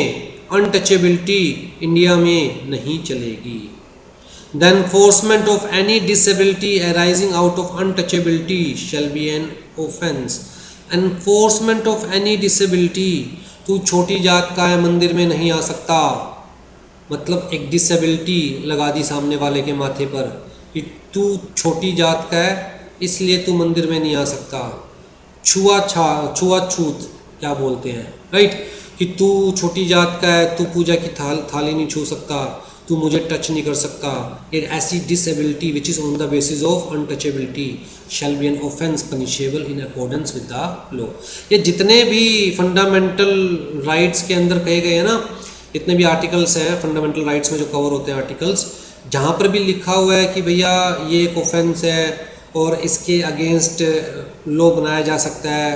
अनटचेबिलिटी इंडिया में नहीं चलेगी। The enforcement of any disability arising out of untouchability shall be an offence. Enforcement of any disability, तू छोटी जात का है मंदिर में नहीं आ सकता, मतलब एक डिसेबिलिटी लगा दी सामने वाले के माथे पर कि तू छोटी जात का है इसलिए तू मंदिर में नहीं आ सकता। छुआछूत क्या बोलते हैं, राइट, कि तू छोटी जात का है, तू पूजा की थाली नहीं छू सकता, तू मुझे टच नहीं कर सकता। एक ऐसी disability which is on the basis of untouchability shell be an offence punishable in accordance with the law. ये जितने भी फंडामेंटल राइट्स के अंदर कहे गए हैं ना, जितने भी आर्टिकल्स हैं फंडामेंटल राइट्स में जो कवर होते हैं आर्टिकल्स, जहाँ पर भी लिखा हुआ है कि भैया ये एक ऑफेंस है और इसके अगेंस्ट लॉ बनाया जा सकता है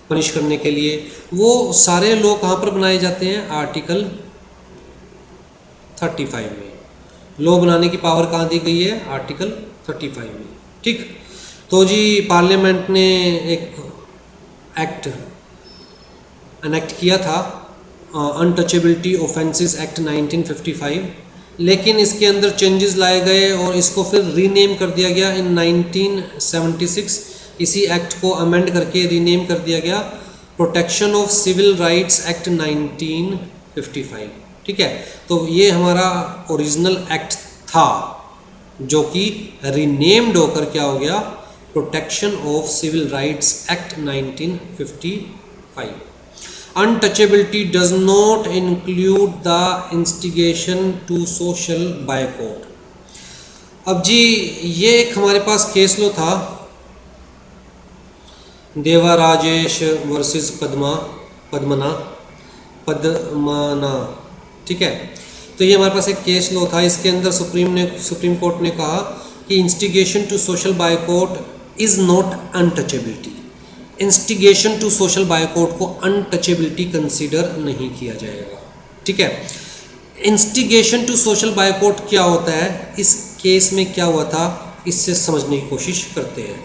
पनिश करने के लिए, वो सारे लॉ कहाँ पर बनाए जाते हैं? आर्टिकल 35 में। लॉ बनाने की पावर कहाँ दी गई है? आर्टिकल 35 में। ठीक, तो जी पार्लियामेंट ने एक एक्ट एनेक्ट किया था, अनटचेबिलिटी ऑफेंसेस एक्ट 1955, लेकिन इसके अंदर चेंजेस लाए गए और इसको फिर रीनेम कर दिया गया इन 1976। इसी एक्ट को अमेंड करके रीनेम कर दिया गया protection of civil rights act 1955। ठीक है, तो ये हमारा ओरिजिनल एक्ट था जो कि रीनेम्ड होकर क्या हो गया? Protection of civil rights act 1955। Untouchability does not include the instigation to social boycott. अब जी ये एक हमारे पास केस लो था, देवा राजेश वर्सेस पद्मना। ठीक है, तो ये हमारे पास एक केस लो था, इसके अंदर सुप्रीम कोर्ट ने कहा कि instigation to social boycott is not untouchability. Instigation to social boycott को अनटचेबिलिटी कंसीडर नहीं किया जाएगा। ठीक है, इंस्टिगेशन टू सोशल बायकॉट क्या होता है, इस केस में क्या हुआ था, इससे समझने की कोशिश करते हैं।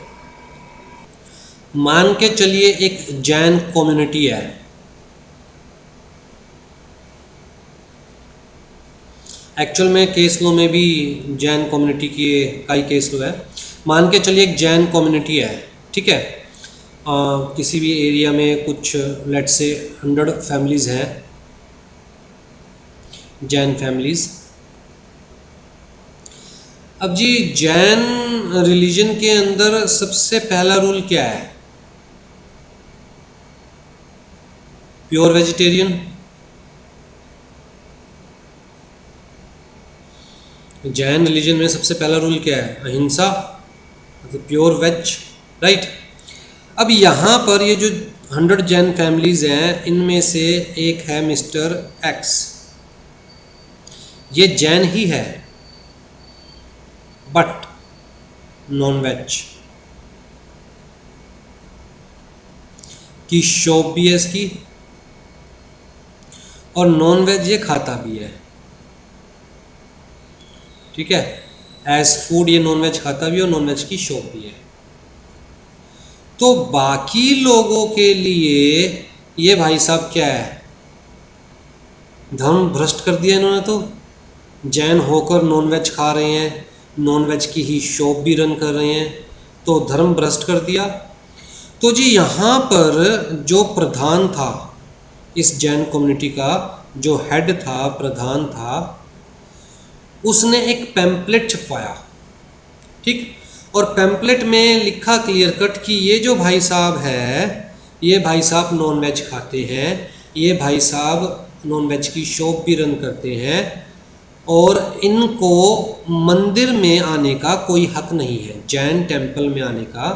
मान के चलिए एक जैन कम्युनिटी है, एक्चुअल में केस लो में भी जैन कम्युनिटी का ही केस लो है। मान के चलिए एक जैन कम्युनिटी है, ठीक है, किसी भी एरिया में कुछ लेट से 100 फैमिलीज़ हैं, जैन फैमिलीज़। अब जी जैन रिलीजन के अंदर सबसे पहला रूल क्या है? Pure vegetarian. जैन रिलीजन में सबसे पहला रूल क्या है? अहिंसा, मतलब प्योर वेज, राइट। अब यहाँ पर ये जो 100 जैन फैमिलीज़ हैं, इनमें से एक है मिस्टर एक्स, ये जैन ही है बट नॉन वेज की शॉप भी है इसकी, और नॉन वेज ये खाता भी है। ठीक है, एज फूड ये नॉन वेज खाता भी है और नॉन वेज की शॉप भी है। तो बाकी लोगों के लिए ये भाई साहब क्या है? धर्म भ्रष्ट कर दिया इन्होंने। तो जैन होकर नॉन वेज खा रहे हैं, नॉन वेज की ही शॉप भी रन कर रहे हैं, तो धर्म भ्रष्ट कर दिया। तो जी यहाँ पर जो प्रधान था इस जैन कम्युनिटी का, जो हेड था, प्रधान था, उसने एक पैम्पलेट छपवाया। ठीक, और पैम्पलेट में लिखा क्लियर कट कि ये जो भाई साहब है, ये भाई साहब नॉन वेज खाते हैं, ये भाई साहब नॉन वेज की शॉप भी रन करते हैं, और इनको मंदिर में आने का कोई हक नहीं है, जैन टेम्पल में आने का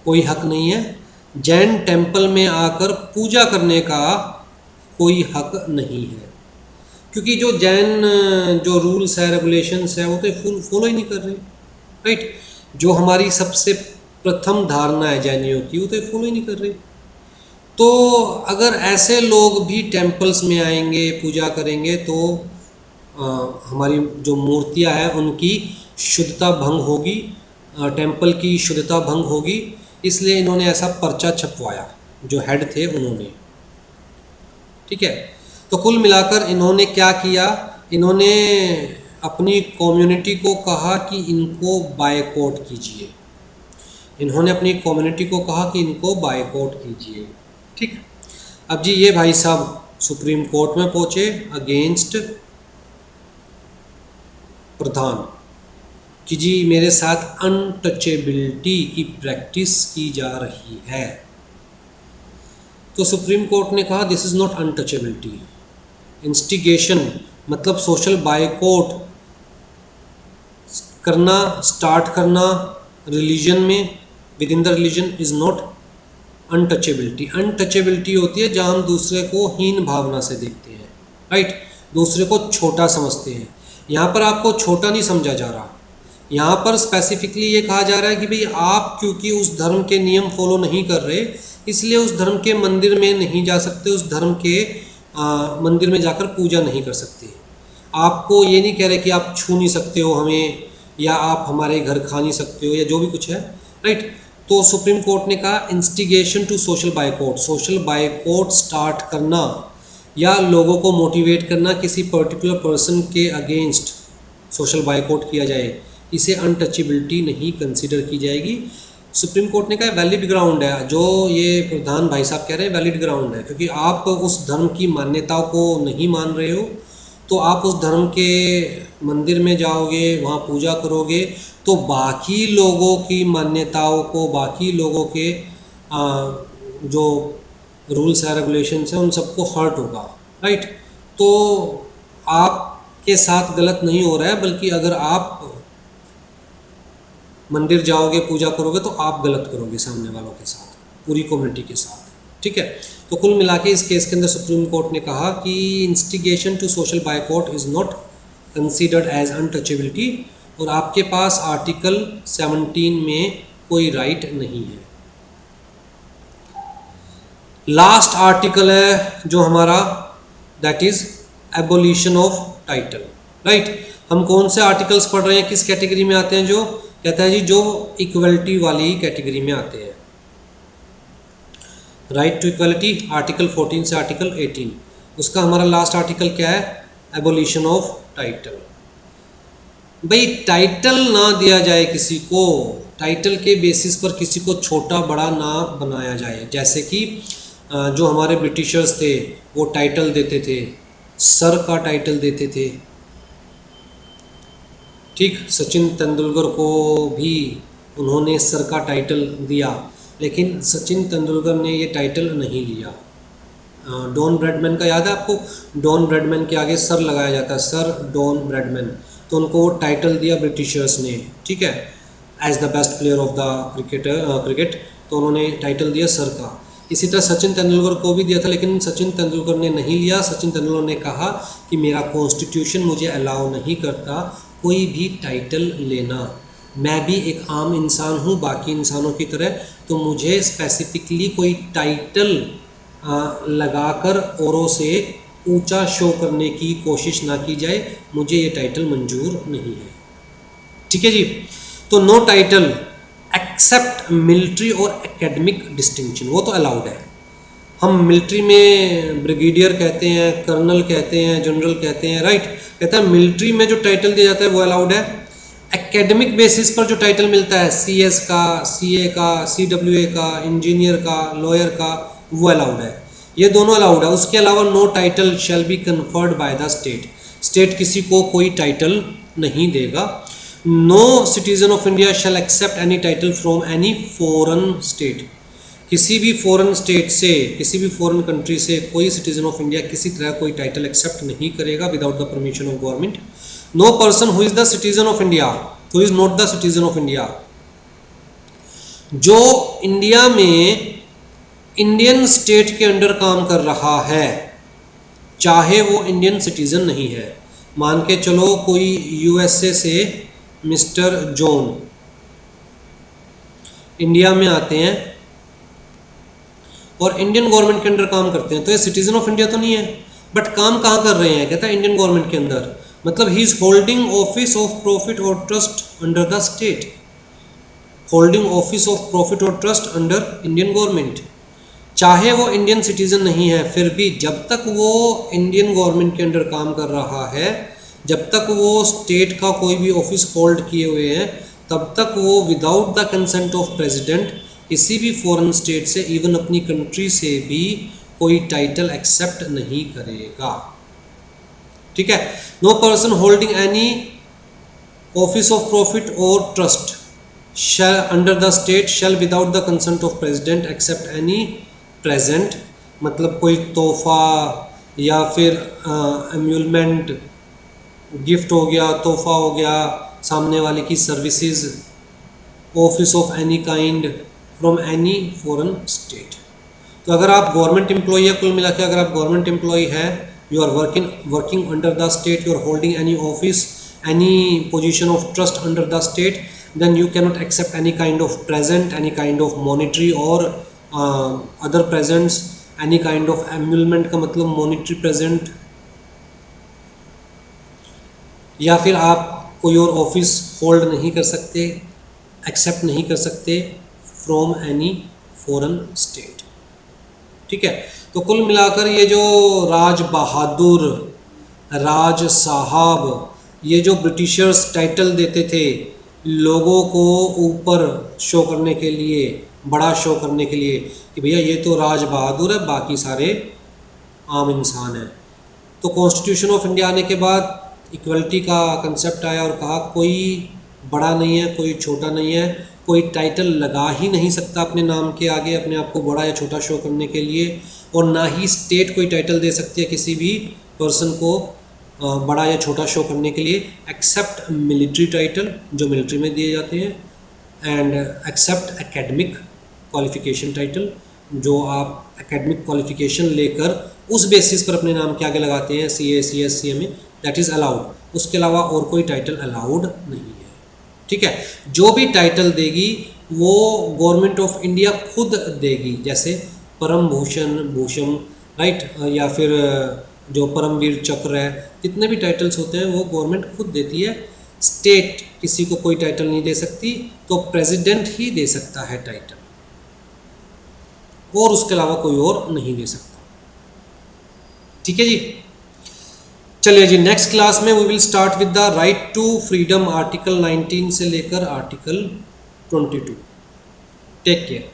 कोई हक नहीं है, जैन टेम्पल में आकर पूजा करने का कोई हक नहीं है, क्योंकि जो जैन जो रूल्स है, रेगुलेशंस है, वो तो फॉलो ही नहीं कर रहे, राइट। जो हमारी सबसे प्रथम धारणा है जैनियों की, वो तो फॉलो ही नहीं कर रहे। तो अगर ऐसे लोग भी टेम्पल्स में आएंगे, पूजा करेंगे, तो हमारी जो मूर्तियां हैं उनकी शुद्धता भंग होगी, टेम्पल की शुद्धता भंग होगी, इसलिए इन्होंने ऐसा पर्चा छपवाया, जो हेड थे उन्होंने। ठीक है, तो कुल मिलाकर इन्होंने क्या किया, इन्होंने अपनी कम्युनिटी को कहा कि इनको बायकॉट कीजिए। इन्होंने अपनी कम्युनिटी को कहा कि इनको बायकॉट कीजिए। ठीक, अब जी ये भाई साहब सुप्रीम कोर्ट में पहुंचे अगेंस्ट प्रधान कि जी मेरे साथ अनटचेबिलिटी की प्रैक्टिस की जा रही है। तो सुप्रीम कोर्ट ने कहा this is not untouchability. Instigation मतलब सोशल बायकॉट करना, स्टार्ट करना रिलीजन में, with in the religion is not untouchability. Untouchability होती है जहाँ हम दूसरे को हीन भावना से देखते हैं, राइट, दूसरे को छोटा समझते हैं। यहाँ पर आपको छोटा नहीं समझा जा रहा, यहाँ पर स्पेसिफिकली ये कहा जा रहा है कि भाई आप क्योंकि उस धर्म के नियम फॉलो नहीं कर रहे, इसलिए उस धर्म के मंदिर में नहीं जा सकते, उस धर्म के मंदिर में जाकर पूजा नहीं कर सकते। आपको ये नहीं कह रहे कि आप छू नहीं सकते हो हमें, या आप हमारे घर खा नहीं सकते हो, या जो भी कुछ है, राइट। तो सुप्रीम कोर्ट ने कहा instigation to social boycott, social boycott start करना या लोगों को मोटिवेट करना किसी पर्टिकुलर पर्सन के अगेंस्ट सोशल बायकॉट किया जाए, इसे अनटचेबिलिटी नहीं कंसीडर की जाएगी। सुप्रीम कोर्ट ने कहा वैलिड ग्राउंड है, जो ये प्रधान भाई साहब कह रहे हैं वैलिड ग्राउंड है, क्योंकि आप उस धर्म की मान्यताओं को नहीं मान रहे हो, तो आप उस धर्म के मंदिर में जाओगे, वहाँ पूजा करोगे, तो बाकी लोगों की मान्यताओं को, बाकी लोगों के जो रूल्स है, रेगुलेशंस हैं, उन सबको हर्ट होगा, राइट। तो आपके साथ गलत नहीं हो रहा है, बल्कि अगर आप मंदिर जाओगे, पूजा करोगे, तो आप गलत करोगे सामने वालों के साथ, पूरी कम्युनिटी के साथ। ठीक है, तो कुल मिला के इस केस के अंदर सुप्रीम कोर्ट ने कहा कि instigation to social boycott is not considered as untouchability, और आपके पास आर्टिकल 17 में कोई राइट नहीं है। लास्ट आर्टिकल है जो हमारा, that is abolition of title, right. हम कौन से आर्टिकल्स पढ़ रहे हैं, किस कैटेगरी में आते हैं, जो कहता है जी जो इक्वलिटी वाली कैटेगरी में आते हैं। राइट टू इक्वलिटी आर्टिकल 14 से आर्टिकल 18, उसका हमारा लास्ट आर्टिकल क्या है, एबोलिशन ऑफ टाइटल। भाई टाइटल ना दिया जाए किसी को, टाइटल के बेसिस पर किसी को छोटा बड़ा ना बनाया जाए। जैसे कि जो हमारे ब्रिटिशर्स थे वो टाइटल देते थे, सर का टाइटल देते थे। ठीक, सचिन तेंदुलकर को भी उन्होंने सर का टाइटल दिया, लेकिन सचिन तेंदुलकर ने ये टाइटल नहीं लिया। डॉन ब्रैडमैन का याद है आपको, डॉन ब्रैडमैन के आगे सर लगाया जाता है, सर डॉन ब्रैडमैन, तो उनको वो टाइटल दिया ब्रिटिशर्स ने, ठीक है, as the best player of the cricket, तो उन्होंने टाइटल दिया सर का। इसी तरह सचिन तेंदुलकर को भी दिया था, लेकिन सचिन तेंदुलकर ने नहीं लिया। सचिन तेंदुलकर ने कहा कि मेरा कॉन्स्टिट्यूशन मुझे अलाउ नहीं करता कोई भी टाइटल लेना, मैं भी एक आम इंसान हूँ बाकी इंसानों की तरह, तो मुझे स्पेसिफिकली कोई टाइटल लगाकर औरों से ऊंचा शो करने की कोशिश ना की जाए, मुझे ये टाइटल मंजूर नहीं है। ठीक है जी, तो नो टाइटल एक्सेप्ट मिलिट्री और एकेडमिक डिस्टिंक्शन, वो तो अलाउड है। हम मिलिट्री में ब्रिगेडियर कहते हैं, कर्नल कहते हैं, जनरल कहते हैं, राइट, कहता है मिलिट्री में जो टाइटल दिया जाता है वो अलाउड है। एकेडमिक बेसिस पर जो टाइटल मिलता है CS का, CA का, CWA का, इंजीनियर का, लॉयर का, वो अलाउड है, ये दोनों अलाउड है। उसके अलावा no title shall be conferred by the state, state किसी को कोई टाइटल नहीं देगा। No citizen of India shall accept any title from any foreign state, किसी भी फॉरेन स्टेट से, किसी भी फॉरेन कंट्री से कोई सिटीजन ऑफ इंडिया किसी तरह कोई टाइटल एक्सेप्ट नहीं करेगा without the permission of government. No person who is the citizen of India, who is not the citizen of India, जो इंडिया में इंडियन स्टेट के अंडर काम कर रहा है, चाहे वो इंडियन सिटीजन नहीं है। मान के चलो कोई USA से मिस्टर जॉन इंडिया में आते हैं और इंडियन गवर्नमेंट के अंडर काम करते हैं, तो ये सिटीजन ऑफ इंडिया तो नहीं है, बट काम कहाँ कर रहे हैं, कहता है इंडियन गवर्नमेंट के अंदर, मतलब he is holding office of profit और trust under the state. Holding office of profit और ट्रस्ट अंडर इंडियन गवर्नमेंट। चाहे वो इंडियन सिटीजन नहीं है, फिर भी जब तक वो इंडियन गवर्नमेंट के अंडर काम कर रहा है, जब तक वो स्टेट का कोई भी ऑफिस होल्ड किए हुए हैं, तब तक वो without the consent of president किसी भी फॉरेन स्टेट से, इवन अपनी कंट्री से भी कोई टाइटल एक्सेप्ट नहीं करेगा। ठीक है। No person holding any office of profit और trust shall under the state shall without the consent of president accept any present, मतलब कोई तोहफा या फिर एम्यूलमेंट गिफ्ट हो गया, तोहफा हो गया, सामने वाले की services, office of any kind from any foreign state. तो अगर आप गवर्नमेंट एम्प्लॉई है, कुल मिला के अगर आप गवर्नमेंट एम्प्लॉई है, you are working under the state, you are holding any office, any position of trust under the state, then you cannot accept any kind of present, any kind of monetary or other presents, any kind of emolument का मतलब monetary present, या फिर आप कोई और office hold नहीं कर सकते, एक्सेप्ट नहीं कर सकते फ्रॉम एनी फॉरेन स्टेट। ठीक है। तो कुल मिलाकर ये जो राज बहादुर, राज साहब, ये जो ब्रिटिशर्स टाइटल देते थे लोगों को ऊपर शो करने के लिए, बड़ा शो करने के लिए कि भैया ये तो राज बहादुर है, बाकी सारे आम इंसान हैं। तो कॉन्स्टिट्यूशन ऑफ इंडिया आने के बाद इक्वलिटी का कंसेप्ट आया और कहा कोई बड़ा नहीं है, कोई छोटा नहीं है, कोई टाइटल लगा ही नहीं सकता अपने नाम के आगे अपने आप को बड़ा या छोटा शो करने के लिए, और ना ही स्टेट कोई टाइटल दे सकती है किसी भी पर्सन को बड़ा या छोटा शो करने के लिए, एक्सेप्ट मिलिट्री टाइटल जो मिलिट्री में दिए जाते हैं, and except academic qualification title जो आप एकेडमिक क्वालिफिकेशन लेकर उस बेसिस पर अपने नाम के आगे लगाते हैं, CA CS CMA, that is allowed. उसके अलावा और कोई टाइटल अलाउड नहीं है। ठीक है। जो भी टाइटल देगी वो गवर्नमेंट ऑफ इंडिया खुद देगी, जैसे परम भूषण, भूषण, राइट, या फिर जो परमवीर चक्र है, जितने भी टाइटल्स होते हैं वो गवर्नमेंट खुद देती है। स्टेट किसी को कोई टाइटल नहीं दे सकती, तो प्रेसिडेंट ही दे सकता है टाइटल, और उसके अलावा कोई और नहीं दे सकता। ठीक है जी। चलिए जी, नेक्स्ट क्लास में we will start with the right to freedom, article 19 से लेकर आर्टिकल 22। Take care.